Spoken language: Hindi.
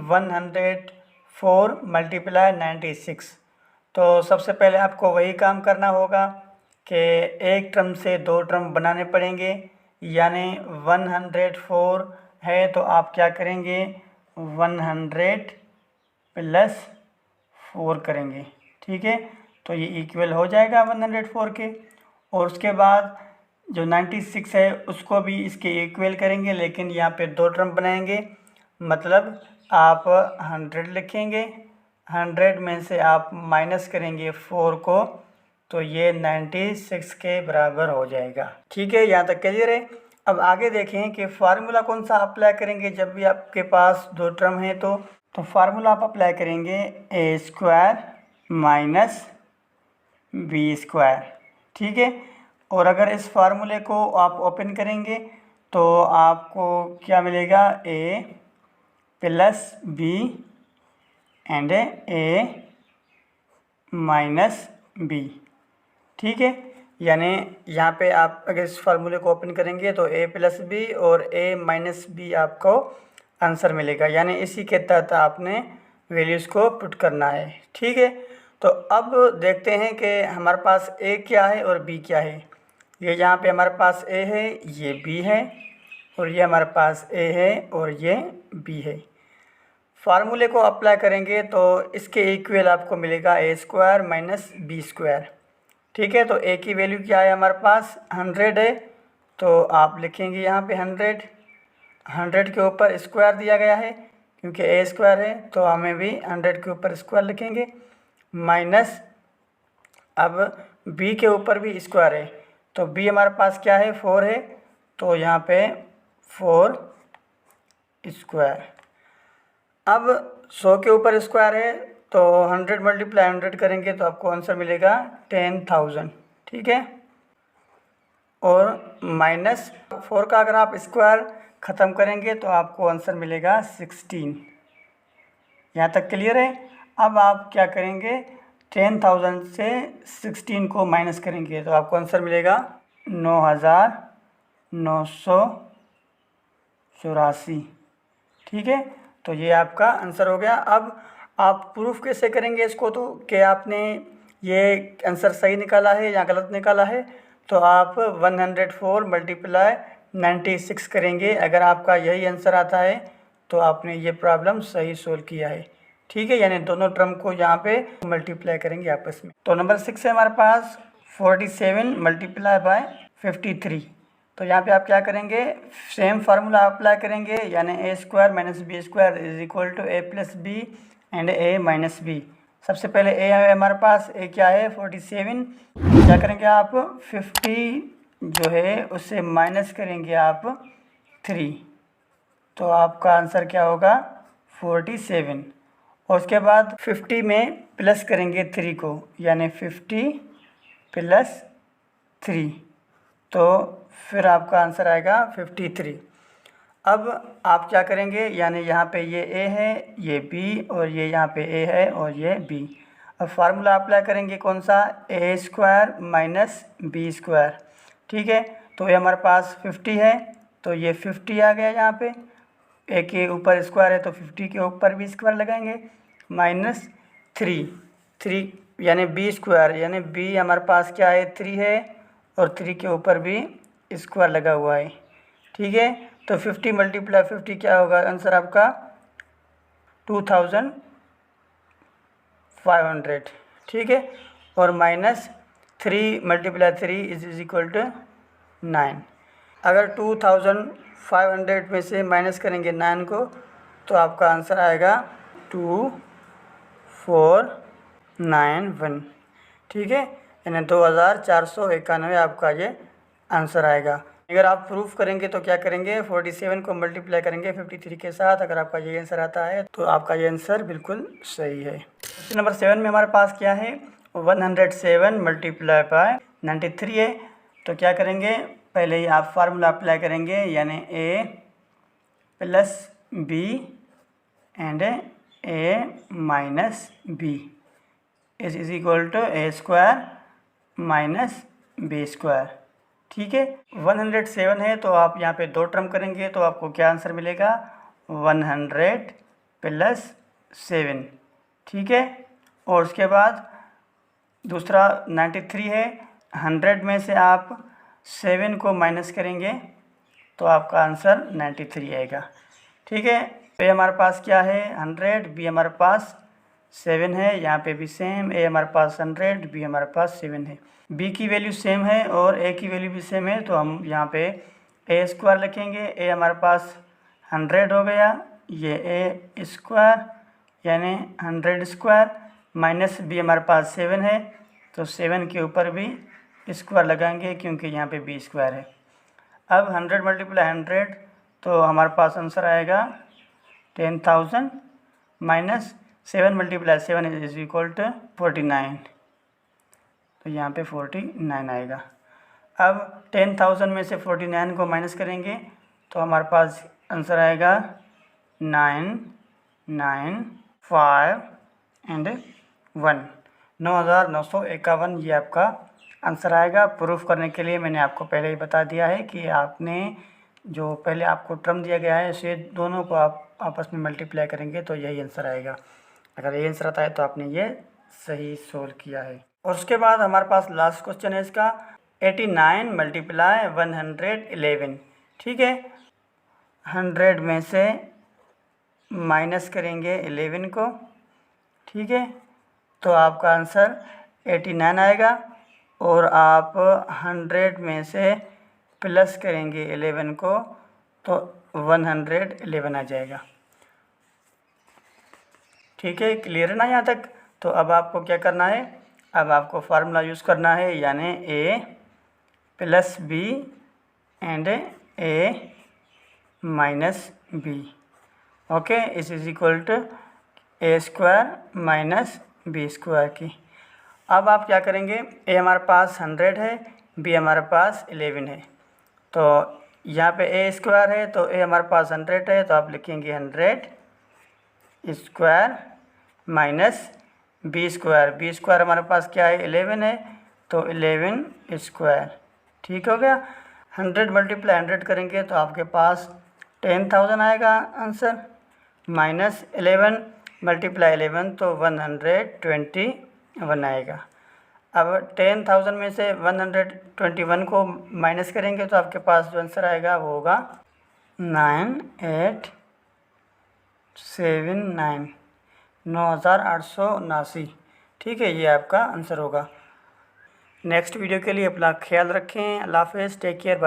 104 मल्टीप्लाई 96। तो सबसे पहले आपको वही काम करना होगा कि एक टर्म से दो टर्म बनाने पड़ेंगे, यानी 104 है तो आप क्या करेंगे 100 प्लस 4 करेंगे, ठीक है। तो ये इक्वल हो जाएगा 104 के। और उसके बाद जो 96 है उसको भी इसके इक्वल करेंगे, लेकिन यहाँ पे दो टर्म बनाएंगे, मतलब आप 100 लिखेंगे, 100 में से आप माइनस करेंगे 4 को, तो ये 96 के बराबर हो जाएगा, ठीक है। यहाँ तक क्लियर है। अब आगे देखें कि फार्मूला कौन सा अप्लाई करेंगे जब भी आपके पास दो टर्म है। तो फार्मूला आप अप्लाई करेंगे ए स्क्वायर माइनस बी स्क्वायर, ठीक है। और अगर इस फार्मूले को आप ओपन करेंगे तो आपको क्या मिलेगा, A plus B and A minus B, ठीक है। यानी यहाँ पे आप अगर इस फार्मूले को ओपन करेंगे तो ए प्लस बी और ए माइनस बी आपको आंसर मिलेगा, यानी इसी के तहत आपने वैल्यूज़ को पुट करना है, ठीक है। तो अब देखते हैं कि हमारे पास ए क्या है और बी क्या है। ये यहाँ पे हमारे पास ए है, ये बी है, और ये हमारे पास ए है और ये बी है। फार्मूले को अप्लाई करेंगे तो इसके इक्वल आपको मिलेगा ए स्क्वायर माइनस बी स्क्वायर, ठीक है। तो ए की वैल्यू क्या है, हमारे पास 100 है, तो आप लिखेंगे यहाँ पे 100 के ऊपर स्क्वायर दिया गया है, क्योंकि ए स्क्वायर है तो हमें भी 100 के ऊपर स्क्वायर लिखेंगे, माइनस अब बी के ऊपर भी स्क्वायर है, तो बी हमारे पास क्या है 4 है, तो यहाँ पे 4 स्क्वायर। अब 100 के ऊपर स्क्वायर है तो 100 मल्टीप्लाई 100 करेंगे तो आपको आंसर मिलेगा 10,000, ठीक है। और माइनस 4 का अगर आप स्क्वायर ख़त्म करेंगे तो आपको आंसर मिलेगा 16। यहाँ तक क्लियर है। अब आप क्या करेंगे 10,000 से 16 को माइनस करेंगे तो आपको आंसर मिलेगा 9,984, ठीक है। तो ये आपका आंसर हो गया। अब आप प्रूफ कैसे करेंगे इसको, तो कि आपने ये आंसर सही निकाला है या गलत निकाला है, तो आप 104 मल्टीप्लाई 96 करेंगे। अगर आपका यही आंसर आता है तो आपने ये प्रॉब्लम सही सोल्व किया है, ठीक है। यानी दोनों टर्म को यहाँ पे मल्टीप्लाई करेंगे आपस में। तो नंबर 6 है हमारे पास 47 मल्टीप्लाई बाय 53। तो यहाँ पे आप क्या करेंगे, सेम फार्मूला अप्लाई करेंगे, यानी A square minus B square is equal to A plus B and A minus B. सबसे पहले ए है हमारे पास, ए क्या है 47, क्या करेंगे आप 50 जो है उससे माइनस करेंगे आप 3, तो आपका आंसर क्या होगा 47। और उसके बाद 50 में प्लस करेंगे 3 को, यानी 50 प्लस 3, तो फिर आपका आंसर आएगा 53। अब आप क्या करेंगे, यानी यहाँ पे ये ए है, ये बी, और ये यहाँ पे ए है और ये बी। अब फार्मूला अप्लाई करेंगे कौन सा, ए स्क्वायर माइनस बी स्क्वायर, ठीक है। तो ये हमारे पास 50 है, तो ये 50 आ गया यहाँ पे, ए के ऊपर स्क्वायर है तो 50 के ऊपर भी स्क्वायर लगाएंगे, माइनस 3 यानी बी स्क्वायर, यानी बी हमारे पास क्या है 3 है, और 3 के ऊपर भी स्क्वायर लगा हुआ है, ठीक है। तो 50 मल्टीप्लाई 50 क्या होगा, आंसर आपका 2500, ठीक है। और minus 3 multiply 3 is equal to 9। अगर 2500 में से माइनस करेंगे 9 को तो आपका आंसर आएगा 2491, ठीक है। यानी 2491 आपका ये आंसर आएगा। अगर आप प्रूफ करेंगे तो क्या करेंगे 47 को मल्टीप्लाई करेंगे 53 के साथ। अगर आपका ये आंसर आता है तो आपका ये आंसर बिल्कुल सही है। नंबर 7 में हमारे पास क्या है 107 मल्टीप्लाई बाय 93 है। तो क्या करेंगे, पहले ही आप फार्मूला अप्लाई करेंगे, यानी A plus B and A minus B is equal to A square minus B square, ठीक है। 107 है तो आप यहाँ पे दो टर्म करेंगे तो आपको क्या आंसर मिलेगा 100 प्लस 7, ठीक है। और उसके बाद दूसरा 93 है, 100 में से आप 7 को माइनस करेंगे तो आपका आंसर 93 आएगा, ठीक है। तो ये हमारे पास क्या है 100, बी हमारे पास 7 है, यहाँ पे भी सेम, ए हमारे पास 100, बी हमारे पास 7 है। बी की वैल्यू सेम है और ए की वैल्यू भी सेम है, तो हम यहाँ पे ए स्क्वायर लिखेंगे। ए हमारे पास 100 हो गया, ये ए स्क्वायर यानी 100 स्क्वायर, माइनस बी हमारे पास 7 है, तो 7 के ऊपर भी स्क्वायर लगाएंगे क्योंकि यहाँ पे बी स्क्वायर है। अब 100 मल्टीप्लाई 100, तो हमारे पास आंसर आएगा 10,000 minus 7 multiply 7 is equal to 49, तो यहाँ पे 49 आएगा। अब 10,000 में से 49 को माइनस करेंगे तो हमारे पास आंसर आएगा 9, 9, 5 एंड 1, 9,951 ये आपका आंसर आएगा। प्रूफ करने के लिए मैंने आपको पहले ही बता दिया है कि आपने जो पहले आपको टर्म दिया गया है इसे दोनों को आप आपस में मल्टीप्लाई करेंगे तो यही आंसर आएगा। अगर ये आंसर आता है तो आपने ये सही सोल्व किया है। और उसके बाद हमारे पास लास्ट क्वेश्चन है इसका 89 मल्टीप्लाई 111, ठीक है। 100 में से माइनस करेंगे 11 को, ठीक है, तो आपका आंसर 89 आएगा। और आप 100 में से प्लस करेंगे 11 को तो 111 आ जाएगा, ठीक है। क्लियर है ना यहाँ तक? तो अब आपको क्या करना है, अब आपको फार्मूला यूज़ करना है, यानी A plus B and A minus B, okay, is equal to A square minus B square की। अब आप क्या करेंगे, ए हमारे पास 100 है, बी हमारे पास 11 है, तो यहाँ पे ए स्क्वायर है तो ए हमारे पास 100 है, तो आप लिखेंगे 100 square minus B square. B square हमारे पास क्या है 11 है, तो 11 स्क्वायर, ठीक हो गया। 100 मल्टीप्लाई 100 करेंगे तो आपके पास 10,000 आएगा आंसर, माइनस 11 मल्टीप्लाई 11 तो 121 आएगा। अब 10,000 में से 121 को माइनस करेंगे तो आपके पास जो आंसर आएगा वो होगा 9879, 9,879, ठीक है, ये आपका आंसर होगा। नेक्स्ट वीडियो के लिए अपना ख्याल रखें। अल्लाह हाफ़िज़, टेक केयर।